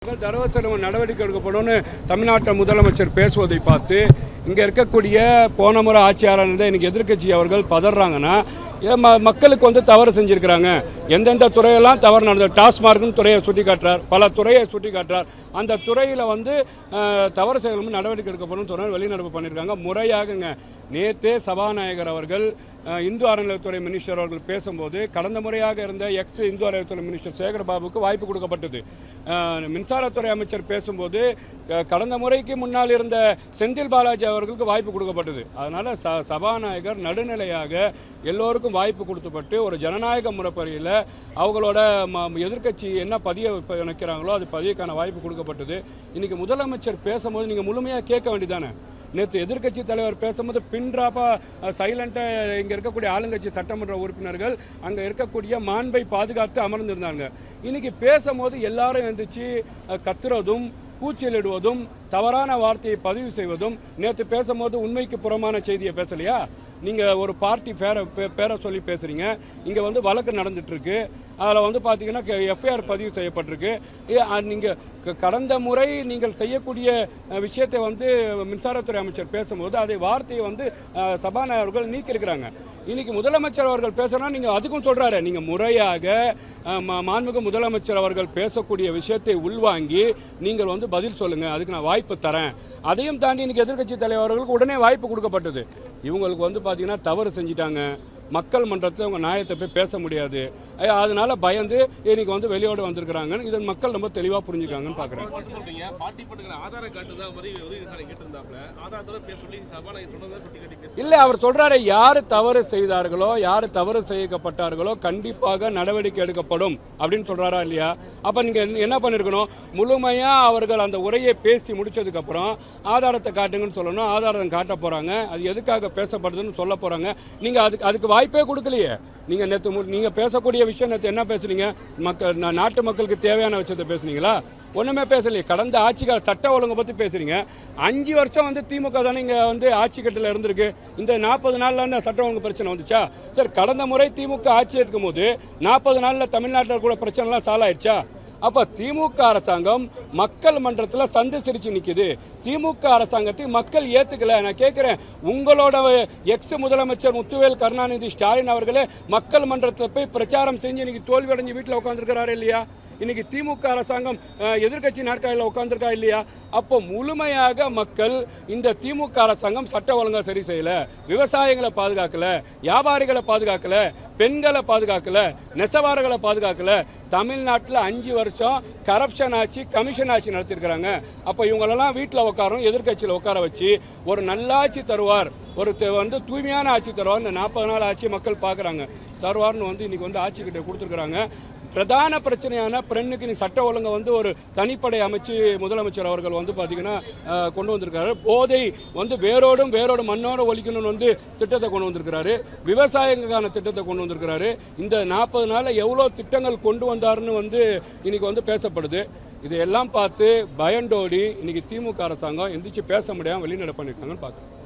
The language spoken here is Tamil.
தரவசலம் நடவடிக்கை எடுக்கப்படும் தமிழ்நாட்டு முதலமைச்சர் பேசுவதை பார்த்து இங்கே இருக்கக்கூடிய போன முறை ஆட்சியாளர் இன்னைக்கு எதிர்க்கட்சி அவர்கள் பதறாங்கன்னா மக்களுக்கு வந்து தவறு செஞ்சுருக்கிறாங்க. எந்தெந்த துறையெல்லாம் தவறு நடந்தது, டாஸ்மார்க்னு துறையை சுட்டி காட்டுறார், பல துறையை சுட்டி காட்டுறார். அந்த துறையில் வந்து தவறு செய்யணும் நடவடிக்கை எடுக்கப்படும் சொன்னால் வெளிநடப்பு பண்ணியிருக்காங்க. முறையாகங்க நேற்றே சபாநாயகர் அவர்கள் இந்து அறநிலையத்துறை மினிஸ்டர் அவர்கள் பேசும்போது கடந்த முறையாக இருந்த இந்து அறநிலையத்துறை மினிஸ்டர் சேகர்பாபுக்கு வாய்ப்பு கொடுக்கப்பட்டது. மின்சாரத்துறை அமைச்சர் பேசும்போது கடந்த முறைக்கு முன்னால் இருந்த செந்தில் பாலாஜி அவர்களுக்கு வாய்ப்பு கொடுக்கப்பட்டது. அதனால் சபாநாயகர் நடுநிலையாக எல்லோருக்கும் வாய்ப்பு கொடுத்துப்பட்டு ஒரு ஜனநாயக முறைப்படியில் அவங்களோட எதிர்க்கட்சி என்ன பதிய நினைக்கிறாங்களோ அது பதியக்கான வாய்ப்பு கொடுக்கப்பட்டது. இன்றைக்கி முதலமைச்சர் பேசும்போது நீங்கள் முழுமையாக கேட்க வேண்டியதானே. நேற்று எதிர்க்கட்சி தலைவர் பேசும்போது பின்ட்ராப்பாக சைலண்ட்டாக இங்கே இருக்கக்கூடிய ஆளுங்கட்சி சட்டமன்ற உறுப்பினர்கள் அங்கே இருக்கக்கூடிய மாண்பை பாதுகாத்து அமர்ந்திருந்தாங்க. இன்றைக்கி பேசும்போது எல்லாரும் எழுந்திரிச்சு கத்துறதும் கூச்சலிடுவதும் தவறான வார்த்தையை பதிவு செய்வதும், நேற்று பேசும்போது உண்மைக்கு புறமான செய்தியை பேசலையா? நீங்கள் ஒரு பார்ட்டி பேரை சொல்லி பேசுகிறீங்க. இங்கே வந்து வழக்கு நடந்துகிட்ருக்கு. அதில் வந்து பார்த்தீங்கன்னா எஃப்ஐஆர் பதிவு செய்யப்பட்டிருக்கு. நீங்கள் கடந்த முறை நீங்கள் செய்யக்கூடிய விஷயத்தை வந்து மின்சாரத்துறை அமைச்சர் பேசும்போது அதை வார்த்தையை வந்து சபாநாயகர்கள் நீக்கியிருக்கிறாங்க. இன்றைக்கி முதலமைச்சர் அவர்கள் பேசுகிறா நீங்கள் அதுக்கும் சொல்கிறாரு. நீங்கள் முறையாக மாண்புமிகு முதலமைச்சர் அவர்கள் பேசக்கூடிய விஷயத்தை உள்வாங்கி நீங்கள் வந்து பதில் சொல்லுங்கள், அதுக்கு நான் வாய்ப்பு தரேன். அதையும் தாண்டி இன்றைக்கி எதிர்க்கட்சி தலைவர்களுக்கு உடனே வாய்ப்பு கொடுக்கப்பட்டது. இவங்களுக்கு வந்து பார்த்தீங்கன்னா தவறு செஞ்சிட்டாங்க, மக்கள் மன்றத்தில் அவங்க நியாயத்தை போய் பேச முடியாது, அதனால பயந்து இன்னைக்கு வந்து வெளியோடு வந்திருக்கிறாங்க. இதை மக்கள் ரொம்ப தெளிவாக புரிஞ்சுக்காங்கன்னு பார்க்குறேன். இல்லை, அவர் சொல்கிறாரு யார் தவறு செய்தார்களோ, யார் தவறு செய்யப்பட்டார்களோ கண்டிப்பாக நடவடிக்கை எடுக்கப்படும் அப்படின்னு சொல்கிறாரா இல்லையா? அப்போ நீங்கள் என்ன பண்ணியிருக்கணும், முழுமையாக அவர்கள் அந்த உரையை பேசி முடித்ததுக்கப்புறம் ஆதாரத்தை காட்டுங்கன்னு சொல்லணும். ஆதாரம் காட்ட போகிறாங்க, அது எதுக்காக பேசப்படுதுன்னு சொல்ல போகிறாங்க. நீங்கள் அதுக்கு வாய்ப்பே கொடுக்கலையே. நீங்கள் பேசக்கூடிய விஷயம் நேற்று என்ன பேசுறீங்க? நாட்டு மக்களுக்கு தேவையான விஷயத்தை பேசுனீங்களா? ஒன்றுமே பேசலையே. கடந்த ஆட்சிக்கார சட்ட ஒழுங்கை பற்றி பேசுகிறீங்க. 5 வருஷம் வந்து திமுக தானே இங்கே வந்து ஆட்சி கட்டில் இருந்திருக்கு. இந்த 40 நாளில் அந்த சட்ட ஒழுங்கு பிரச்சனை வந்துச்சா? சார், கடந்த முறை திமுக ஆட்சி இருக்கும் போது 40 நாளில் தமிழ்நாட்டில் கூட பிரச்சனைலாம் சால்வ் ஆயிடுச்சா? அப்போ திமுக அரசாங்கம் மக்கள் மன்றத்தில் சந்து சிரிச்சு நிற்குது. திமுக அரசாங்கத்தை மக்கள் ஏற்றுக்கல. நான் கேட்குறேன், உங்களோட முதலமைச்சர் முத்துவேல் கருணாநிதி ஸ்டாலின் அவர்களே மக்கள் மன்றத்தில் போய் பிரச்சாரம் செஞ்சு இன்னைக்கு தோல்வி அடைஞ்சு வீட்டில் உட்காந்துருக்கிறாரு இல்லையா? இன்னைக்கு திமுக அரசாங்கம் எதிர்க்கட்சி நாற்காலியில் உட்காந்துருக்கா இல்லையா? அப்போ முழுமையாக மக்கள் இந்த திமுக அரசாங்கம் சட்ட ஒழுங்கை சரி செய்யலை, விவசாயிகளை பாதுகாக்கல, வியாபாரிகளை பாதுகாக்கல, பெண்களை பாதுகாக்கல, நெசவாளர்களை பாதுகாக்கல. தமிழ்நாட்டில் 5 வருஷம் கரப்ஷன் ஆட்சி, கமிஷன் ஆட்சி நடத்திருக்கிறாங்க. அப்போ இவங்களெல்லாம் வீட்டில் உட்காரும், எதிர்க்கட்சியில் உட்கார வச்சு ஒரு நல்லாட்சி தருவார், ஒரு வந்து தூய்மையான ஆட்சி தருவார். இந்த 40 நாள் ஆட்சி மக்கள் பார்க்குறாங்க, தருவார்னு வந்து இன்றைக்கி வந்து ஆட்சி கிட்ட கொடுத்துருக்குறாங்க. பிரதான பிரச்சனையான பெண்ணுக்கு நீ சட்ட ஒழுங்கை வந்து ஒரு தனிப்படை அமைச்சு முதலமைச்சர் அவர்கள் வந்து பார்த்திங்கன்னா கொண்டு வந்திருக்காரு. போதை வந்து வேரோடும் மண்ணோடு ஒழிக்கணும்னு வந்து திட்டத்தை கொண்டு வந்திருக்கிறாரு. விவசாயிகளுக்கான திட்டத்தை கொண்டு வந்திருக்கிறாரு. இந்த 40 நாளில் எவ்வளோ திட்டங்கள் கொண்டு வந்தாருன்னு வந்து இன்றைக்கி வந்து பேசப்படுது. இதையெல்லாம் பார்த்து பயந்தோடி இன்றைக்கி திமுக அரசாங்கம் எந்திரிச்சு பேச முடியாமல் வெளிநடப்பு பண்ணியிருக்காங்கன்னு பார்க்குறேன்.